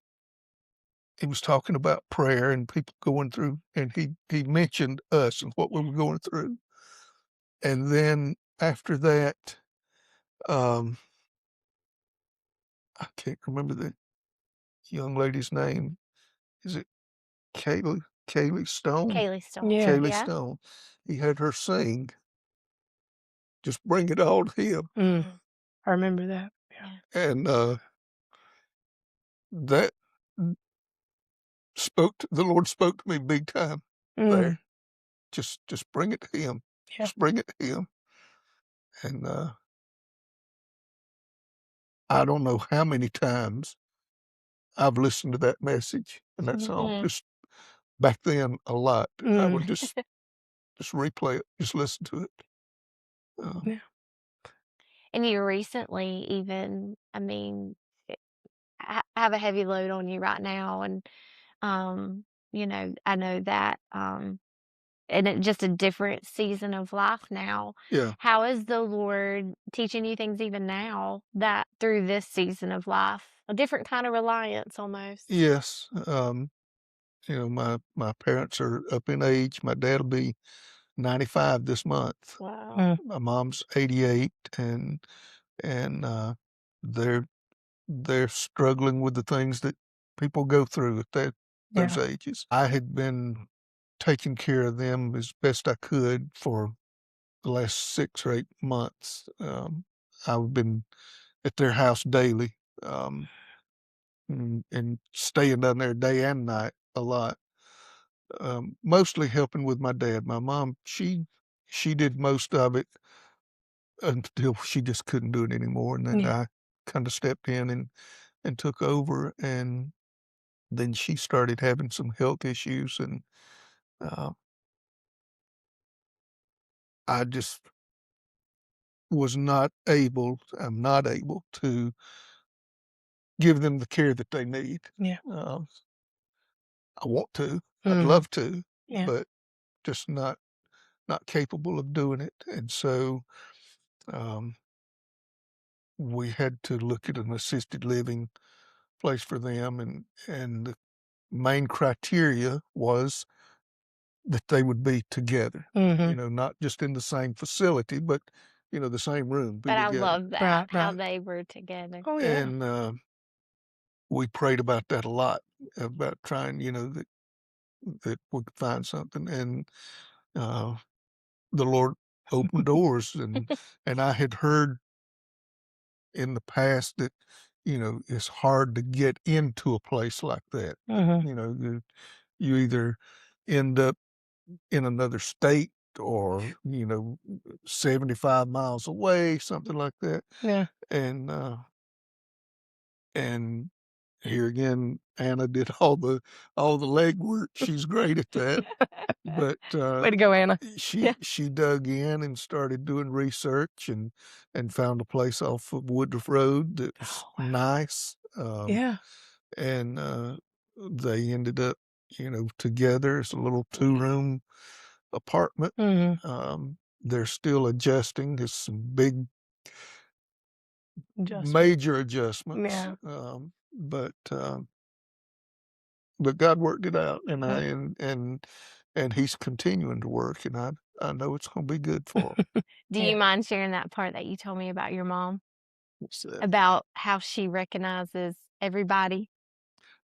he was talking about prayer and people going through, and he mentioned us and what we were going through. And then after that, um, I can't remember the young lady's name. Is it Kaylee? Kaylee Stone? Kaylee Stone. Yeah. Kaylee Yeah. Stone. He had her sing, "Just Bring It All to Him." Mm. I remember that. Yeah. And that the Lord spoke to me big time Mm. there. Just bring it to Him. Yeah. Just bring it to Him. And I don't know how many times I've listened to that message and that song. Mhm. Just back then, a lot. I Mm. would just replay it, just listen to it. Yeah. And you recently even, I mean, have a heavy load on you right now, and I know that, and it's just a different season of life now. Yeah. How is the Lord teaching you things even now that through this season of life? A different kind of reliance almost. Yes. My parents are up in age. My dad will be 95 this month. Wow. Mm. My mom's 88, and they're struggling with the things that people go through at those Yeah. ages. I had been taking care of them as best I could for the last 6 or 8 months. I've been at their house daily, and staying down there day and night a lot, mostly helping with my dad. My mom, she did most of it until she just couldn't do it anymore, and then Yeah. I kinda stepped in and took over, and then she started having some health issues, and uh, I just I'm not able to give them the care that they need. Yeah. Uh, I want to, I'd Mhm. love to, Yeah. but just not capable of doing it, and so, um, we had to look at an assisted living place for them, and the main criteria was that they would be together, Mhm. not just in the same facility, but, the same room, be But I together. love that, Right. how Right. they were together. Oh yeah. And, we prayed about that a lot, about trying, that we could find something, and, uh, the Lord opened doors, and I had heard in the past that, it's hard to get into a place like that. Mhm. You either end up in another state or, 75 miles away, something like that. Yeah. And, and here again, Anna did all the legwork. She's great at that. But, Way to go, Anna. Yeah. she dug in and started doing research and found a place off of Woodruff Road that was Oh, wow. nice. Yeah. and they ended up, together. It's a little 2-room apartment. They're still adjusting. There's some big major adjustments. Yeah. But God worked it out, and and He's continuing to work, and I know it's going to be good for them. Do Yeah. you mind sharing that part that you told me about your mom? What's that? About how she recognizes everybody?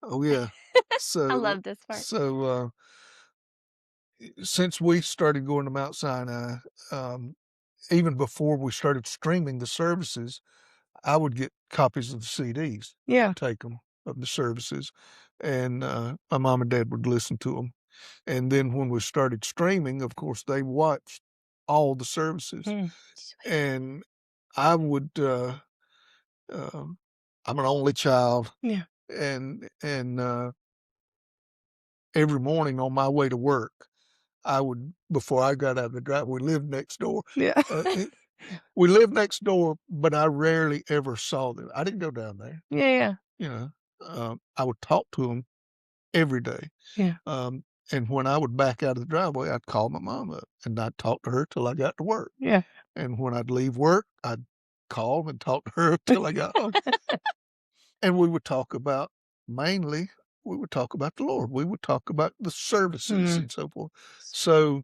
Oh yeah. I So love this part. since we started going to Mount Sinai, even before we started streaming the services, I would get copies of the CDs, Yeah. take them of the services, and my mom and dad would listen to them. And then when we started streaming, of course, they watched all the services. And I would, I'm an only child. Yeah. And every morning on my way to work, before I got out of the drive, we lived next door. Yeah. We lived next door, but I rarely ever saw them. I didn't go down there. Yeah. I would talk to them every day. Yeah. And when I would back out of the driveway, I'd call my mom up, and I'd talk to her till I got to work. Yeah. And when I'd leave work, I'd call and talk to her till I got home. And we would talk about, mainly, we would talk about the Lord. We would talk about the services and so forth. So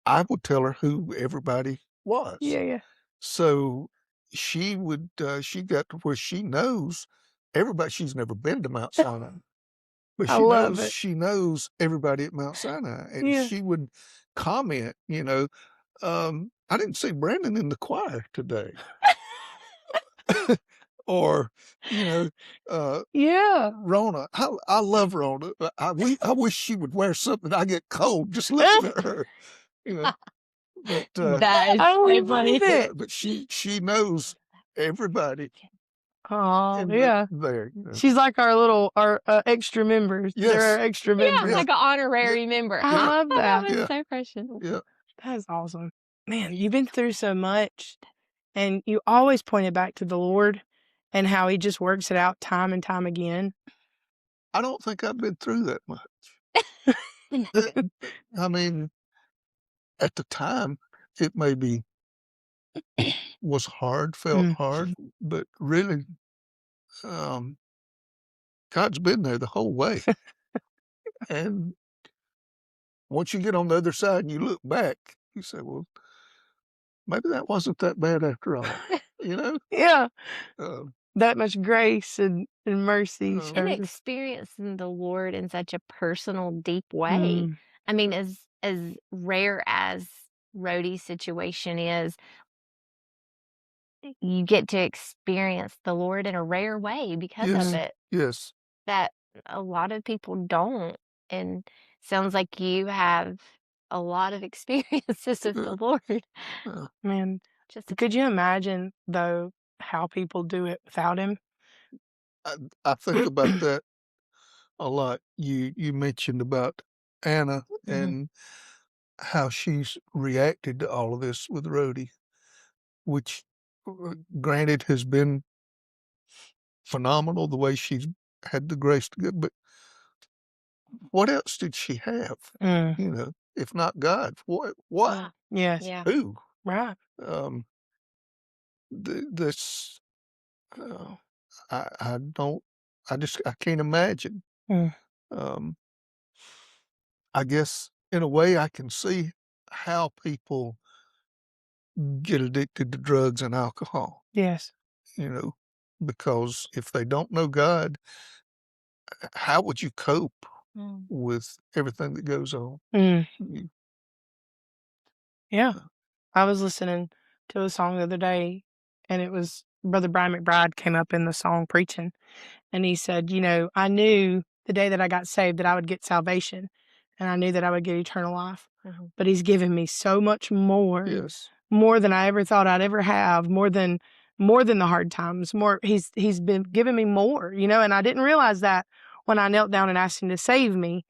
I would tell her who everybody was. Yeah. So she got to where she knows everybody. She's never been to Mount Sinai, but I love it. she knows everybody at Mount Sinai, and Yeah. she would comment, I didn't see Brandon in the choir today. Or, Yeah. Rhona, I love Rhona, but I wish she would wear something. I get cold just looking at her, But That is I so love funny. it. but she knows everybody Oh, yeah. there. She's like our extra members. They're Yes. our extra Yeah, members. like an honorary member. I love that. That was Yeah. so precious. Yeah. That is awesome. Man, you've been through so much, and you always point it back to the Lord and how He just works it out time and time again. I don't think I've been through that much. I mean, at the time, it maybe was hard, felt hard, but really, God's been there the whole way. And once you get on the other side and you look back, you say, well, maybe that wasn't that bad after all, Yeah. Um, That much grace and mercy Oh. And shows. experiencing the Lord in such a personal, deep way. I mean, as rare as Rhody's situation is, you get to experience the Lord in a rare way because Yes. of it Yes. that a lot of people don't. And sounds like you have a lot of experiences with the Lord. Man, Just could you imagine, though, how people do it without Him? I think about that a lot. You mentioned about Anna and how she's reacted to all of this with Rhody, which, granted, has been phenomenal the way she's had the grace to go. But what else did she have? If not God, what? Yes. Yeah. Who? Right. This. I don't. I can't imagine. I guess in a way I can see how people get addicted to drugs and alcohol, Yes. because if they don't know God, how would you cope with everything that goes on? You- Yeah. I was listening to a song the other day, and it was Brother Brian McBride came up in the song preaching, and he said, I knew the day that I got saved that I would get salvation, and I knew that I would get eternal life. But He's given me so much more, Yes. more than I ever thought I'd ever have, more than the hard times. He's been giving me more, and I didn't realize that when I knelt down and asked Him to save me.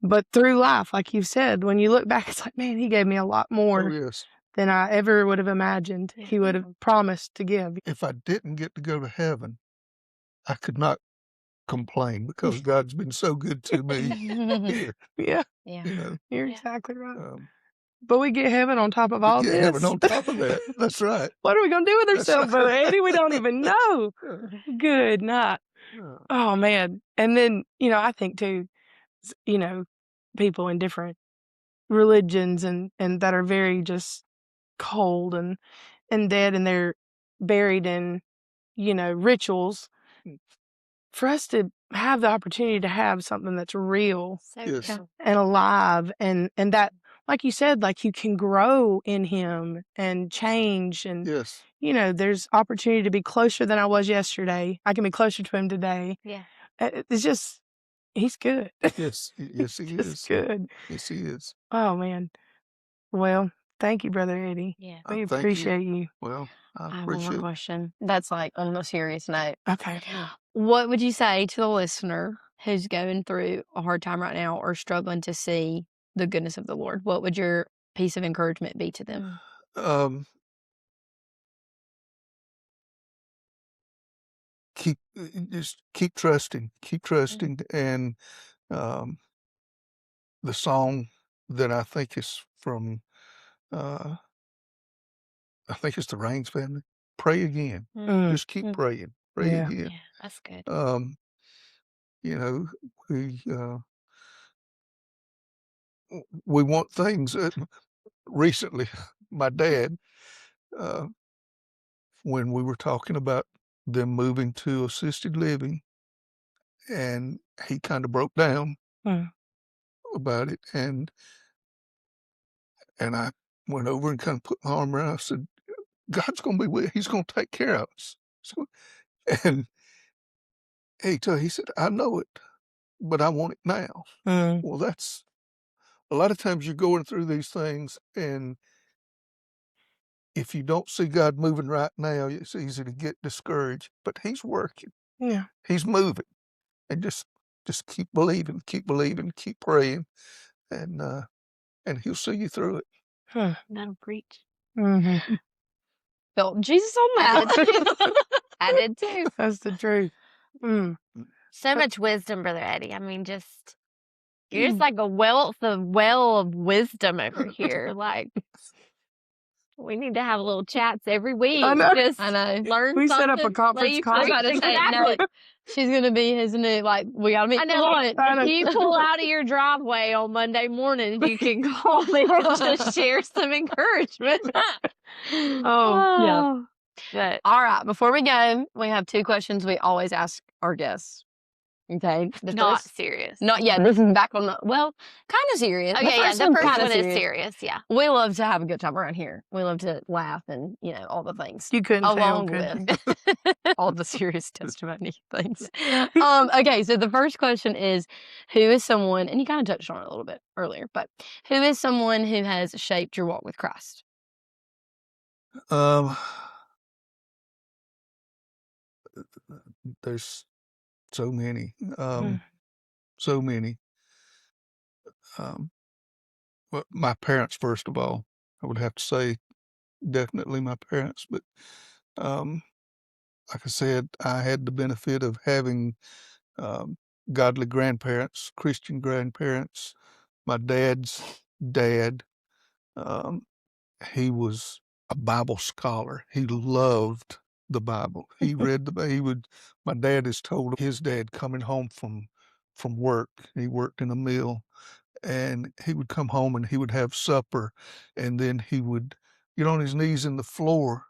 But through life, like you said, when you look back, it's like, man, He gave me a lot Oh, more yes. than I ever would have imagined He would have promised to give. If I didn't get to go to heaven, I could not complain because God's been so good to me here. Yeah, Yeah. You know, you're Yeah. exactly right. um, But we get heaven on top of we all get heaven this. on top of that. That's right. What are we gonna do with That's ourselves, Brother right. Eddie? We don't even know. Good night. Yeah. Oh man. And then, I think too, people in different religions and that are very just cold and dead and they're buried in, rituals. For us to have the opportunity to have something that's real So Yes. true. and alive and that, like you said, like you can grow in him and change and Yes. there's opportunity to be closer than I was yesterday. I can be closer to him today. Yeah. It's just he's good. Yes. Yes, he Just is. good. Yes, he is. Oh man. Well, thank you, Brother Eddie. Yeah. We Thank you. appreciate you. Well, I I have one more appreciate it. question. That's like on a serious note. Okay. What would you say to the listener who's going through a hard time right now or struggling to see the goodness of the Lord? What would your piece of encouragement be to them? Um, just keep trusting, and um, the song that I think is from, I think it's the Rains family. Pray again. Mm, Just keep Mm. praying. Pray yeah. again. Yeah. That's good. Um, you know, we we want things. Recently, my dad, uh, when we were talking about them moving to assisted living, and he kind of broke down Mm, about it, and I went over and kind of put my arm around. I said, "God's going to be with. He's going to take care of us." So, and he said, "I know it, but I want it now." mm, Well, that's a lot of times you're going through these things, and if you don't see God moving right now, it's easy to get discouraged. But He's working. yeah. He's moving, and just keep believing, keep praying, and He'll see you through it. Huh. That'll preach. Mhm. Felt Jesus on I that. did too. I did too. That's the truth. Mm. So much wisdom, Brother Eddie. I mean, you're just like a well of wisdom over here. Like, we need to have little chats every week. I know. Just I know. learn We set something. up a let conference you call. I was preach. about to say, Exactly. no, she's going to be his new, like, we got to meet I for know. lunch. I know. If you pull out of your driveway on Monday mornings, you can call me and just share some encouragement. Oh, Yeah. But All right. Before we go, we have 2 questions we always ask our guests. Okay. The not first, serious. not yet. This is back on the, well, kind of serious. Okay, yeah, the one's first kinda one is serious. Yeah. We love to have a good time around here. We love to laugh and, all the things. you couldn't tell, Along could with you? all the serious testimony things. Okay, so the first question is, who is someone, and you kind of touched on it a little bit earlier, but who is someone who has shaped your walk with Christ? Um, there's so many, Mm. so many. Well, my parents, first of all, I would have to say definitely my parents. But um, like I said, I had the benefit of having um, godly grandparents, Christian grandparents. My dad's dad, um, he was a Bible scholar. He loved the Bible. He read the. He would. My dad is told his dad coming home from work. He worked in a mill, and he would come home and he would have supper, and then he would get on his knees in the floor,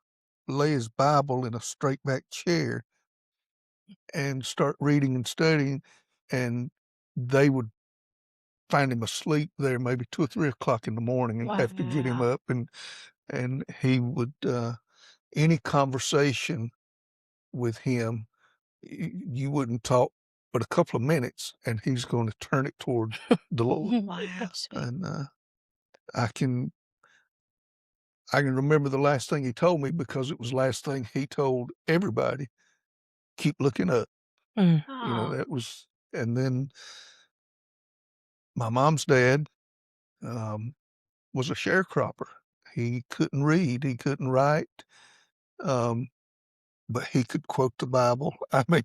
lay his Bible in a straight back chair, and start reading and studying, and they would find him asleep there maybe 2 or 3 o'clock in the morning and have to get him Wow. up, and he would any conversation with him, you wouldn't talk but a couple of minutes, and he's going to turn it toward the Lord. Wow. And I can remember the last thing he told me, because it was the last thing he told everybody. Keep looking up. Mm. Oh, That was. And then my mom's dad was a sharecropper. He couldn't read. He couldn't write. Um, but he could quote the Bible. I mean,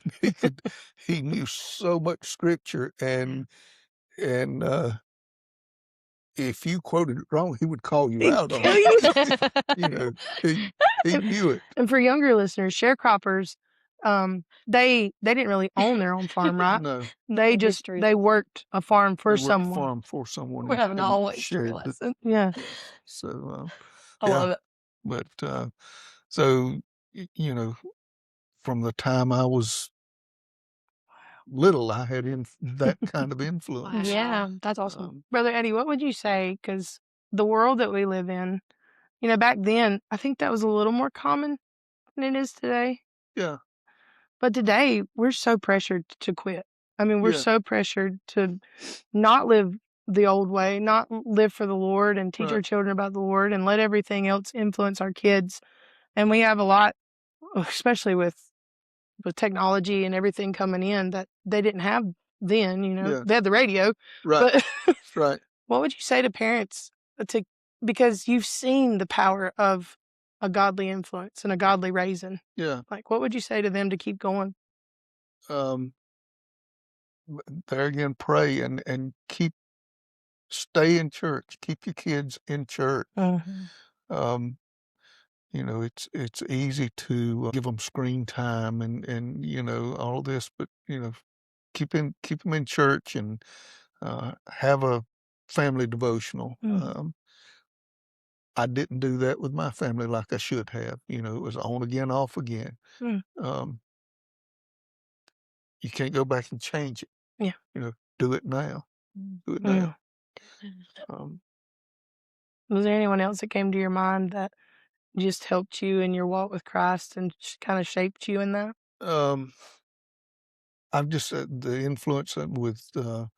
he knew so much scripture, and if you quoted it wrong, he would call you He'd out on kill it. you. You know, he knew it. And for younger listeners, sharecroppers, they didn't really own their own farm, right? No, They just history. they worked a farm they for worked someone. farm for someone We're having a and whole history shared the, lesson. Yeah. so I love it. but so you know, from the time I was little, I had that kind of influence. Yeah, that's awesome. Brother Eddie, what would you say? Because the world that we live in, you know, back then, I think that was a little more common than it is today. Yeah, But today, we're so pressured to quit. I mean, we're Yeah. so pressured to not live the old way, not live for the Lord and teach our Right. children about the Lord and let everything else influence our kids. And we have a lot, especially with technology and everything coming in that they didn't have then, you know. Yeah. They had the radio. right, But right. what would you say to parents because you've seen the power of a godly influence and a godly raising? Yeah. Like, what would you say to them to keep going? There again, pray and stay in church. Keep your kids in church. You know, it's easy to give them screen time and you know all this, but you know, keep them in church and have a family devotional. I didn't do that with my family like I should have. You know, it was on again, off again. You can't go back and change it. Yeah. You know, do it now. Do it now. Was there anyone else that came to your mind that just helped you in your walk with Christ and kind of shaped you in that? I've just the influence with Dr.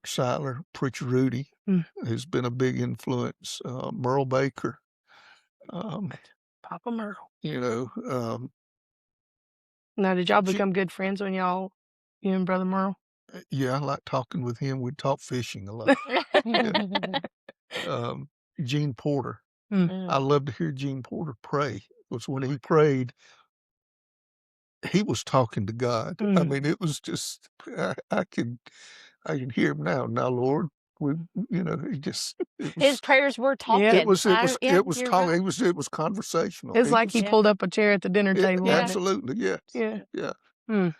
Seidler, Preacher Rhody, has been a big influence. Merle Baker, Papa Merle. you know, Now, did y'all become good friends when you and Brother Merle? yeah, I like talking with him. We'd talk fishing a lot. Gene Porter. I love to hear Gene Porter pray, because when he prayed, he was talking to God. I mean, it was just I can hear him now. Now, Lord, you know, His prayers were talking. it was talking. you're It was conversational. It's like he pulled up a chair at the dinner table. wasn't it? Absolutely, yes. Yeah. Yeah.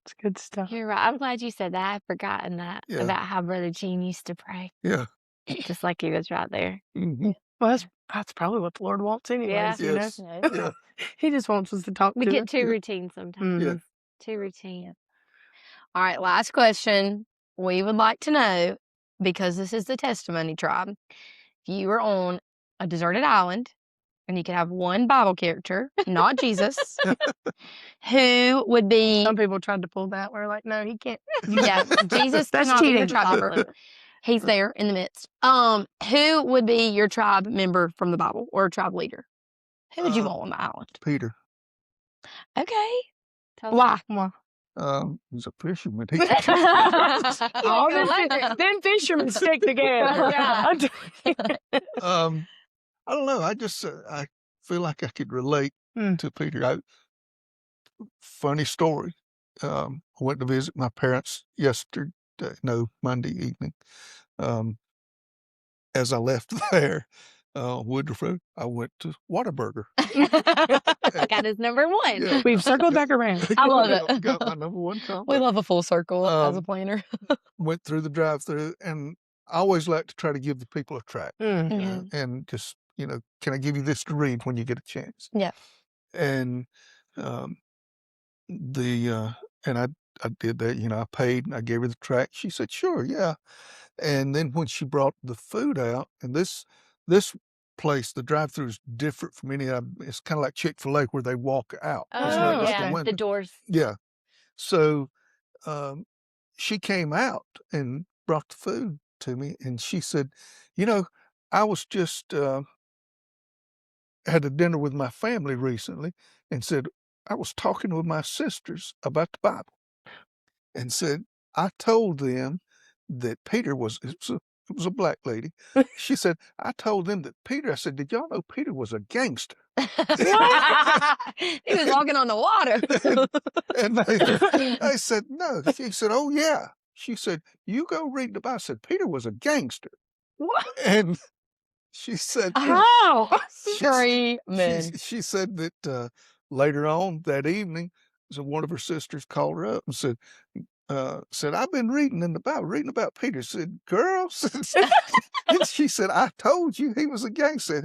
It's good stuff. You're right. I'm glad you said that. I've forgotten that Yeah. about how Brother Gene used to pray, Yeah. just like he was right there. Mhm. Well, that's probably what the Lord wants anyways, you know? Yes. Yeah. He just wants us to talk We to get him. too routine sometimes. Yeah. Too routine. All right, last question. We would like to know, because this is the testimony tribe, if you were on a deserted island and you could have one Bible character, not Jesus, who would be? Some people tried to pull that. We're like, no, he can't. Yeah, Jesus That's cannot be your cheating. tribe member. He's there in the midst. Who would be your tribe member from the Bible or a tribe leader? Who would you want on the island? Peter. Okay. Tell us. Why? Why? He's a fisherman. He All them fishermen stick together. Yeah. I don't know. I just I feel like I could relate to Peter. Funny story. I went to visit my parents Monday evening. As I left there, Woodruff Road, I went to Whataburger. Got his number one. Yeah. We've circled back around. I love it. Got my number one comment. We love a full circle as a planner. Went through the drive-through, and I always like to try to give the people a tract, and just, you know, can I give you this to read when you get a chance? Yeah. And and I did that. You know, I paid and I gave her the tract. She said, "Sure, yeah." And then when she brought the food out, and this place, the drive-through is different from any other. It's kind of like Chick-fil-A where they walk out. It's not just a yeah. window. The doors. Yeah. So she came out and brought the food to me, and she said, "You know, I was just had a dinner with my family recently, and said I was talking with my sisters about the Bible, and said I told them that Peter was It was a black lady. She said, I told them that Peter, I said, did y'all know Peter was a gangster? He was walking on the water. And they said, no. She said, oh, yeah. She said, you go read the Bible. I said, Peter was a gangster. What? And she said, How? she said that later on that evening, so one of her sisters called her up and said, I've been reading in the Bible, reading about Peter. Said, girls, and she said, I told you he was a gangster.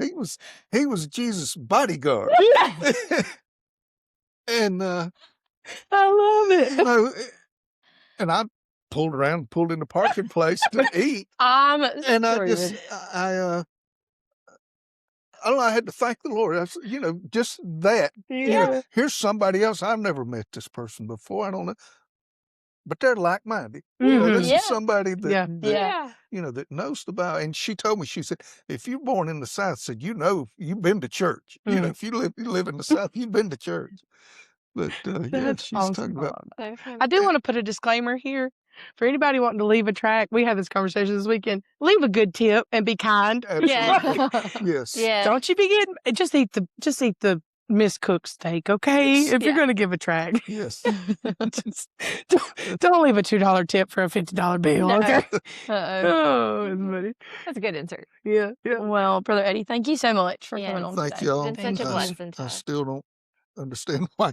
He was Jesus' bodyguard. And I love it. you know, and I pulled in the parking place to eat. And I just, I don't know, I had to thank the Lord. Just that. Yeah. Here's somebody else. I've never met this person before. I don't know. But they're like-minded. Mhm. This is somebody that, Yeah. that knows the Bible. And she told me, she said, if you're born in the South, said, you've been to church. Mhm. If you live in the South, you've been to church. But That's she's talking awesome. about. I do want to put a disclaimer here. For anybody wanting to leave a track, we had this conversation this weekend. Leave a good tip and be kind. Absolutely. Yes. Yeah. Don't you be getting just eat the miscooked steak, okay? Yes. If you're gonna give a track. Yes. Just don't leave a $2 tip for a $50 bill, No. okay? Uh-oh. Oh, it's funny. That's a good insert. Yeah. Well, Brother Eddie, thank you so much for coming Yes. on Thank today. y'all. It's been such a Thank you. blessing to I us. still don't understand why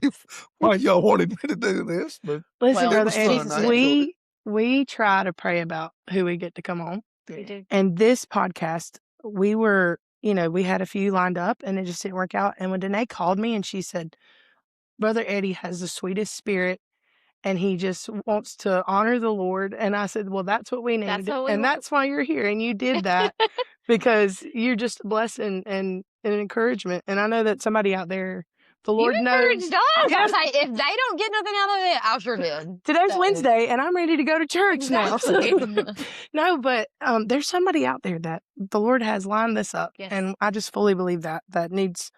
y'all wanted me to do this, but Listen, Well, Brother was Eddie, fun. I enjoyed we try to pray about who we get to come on. We do. And this podcast, we were, we had a few lined up and it just didn't work out. And when Danae called me and she said, Brother Eddie has the sweetest spirit and he just wants to honor the Lord. And I said, well, that's what we need. That's what we And want. that's why you're here. And you did that because you're just a blessing and an encouragement. And I know that somebody out there, the Lord you knows. encouraged us. Yes. I was like, if they don't get nothing out of it, I sure did. Today's So- Wednesday and I'm ready to go to church now. Exactly. No, but there's somebody out there that the Lord has lined this up. Yes. And I just fully believe that needs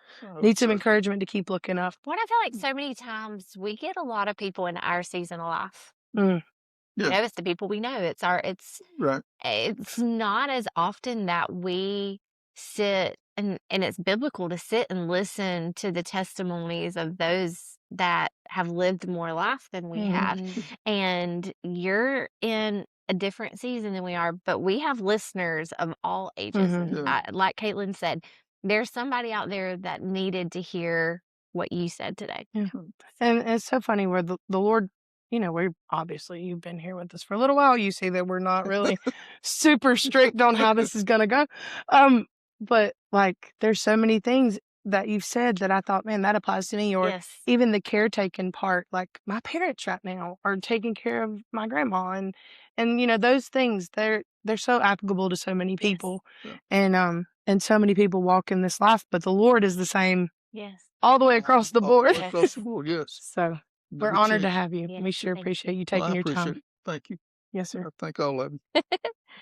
some encouragement to keep looking up. What I feel like so many times we get a lot of people in our season of life. Mm. Yes. It's the people we know. Right. It's not as often that we sit and it's biblical to sit and listen to the testimonies of those that have lived more life than we have. Mhm. And you're in a different season than we are, but we have listeners of all ages. Mhm. And Yeah. like Caitlin said, there's somebody out there that needed to hear what you said today. Yeah. And it's so funny where the Lord, you've been here with us for a little while. You see that we're not really super strict on how this is going to go. But like, there's so many things that you've said that I thought, man, that applies to me. Or Yes. even the caretaking part, like my parents right now are taking care of my grandma and those things, they're so applicable to so many people. Yeah. And so many people walk in this life, but the Lord is the same Yes. all the way across the All board. the way across the board, yes. So we're Never honored to change. have you. Yeah, We sure thank you. appreciate you Well, taking I your appreciate time. it. Thank you. Yes, sir. I thank all of you.